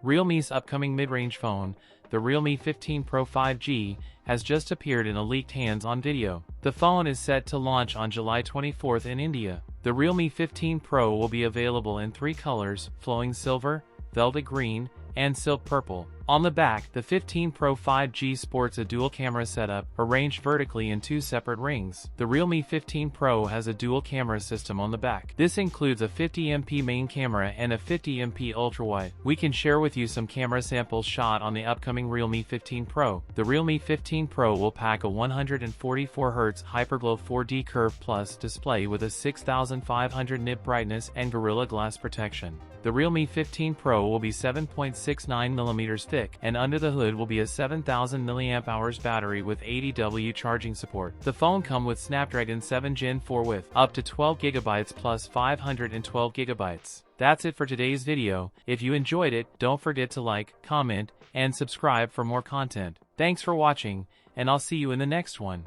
Realme's upcoming mid-range phone, the Realme 15 Pro 5G, has just appeared in a leaked hands-on video. The phone is set to launch on July 24th in India. The Realme 15 Pro will be available in 3 colors: flowing silver, velvet green, and silk purple. On the back, the 15 Pro 5G sports a dual camera setup, arranged vertically in 2 separate rings. The Realme 15 Pro has a dual camera system on the back. This includes a 50MP main camera and a 50MP ultrawide. We can share with you some camera samples shot on the upcoming Realme 15 Pro. The Realme 15 Pro will pack a 144Hz Hyperglow 4D Curve Plus display with a 6500 nit brightness and Gorilla Glass protection. The Realme 15 Pro will be 7.69mm thick, and under the hood will be a 7000 mAh battery with 80W charging support. The phone comes with Snapdragon 7 Gen 4 with up to 12GB plus 512GB. That's it for today's video. If you enjoyed it, don't forget to like, comment, and subscribe for more content. Thanks for watching, and I'll see you in the next one.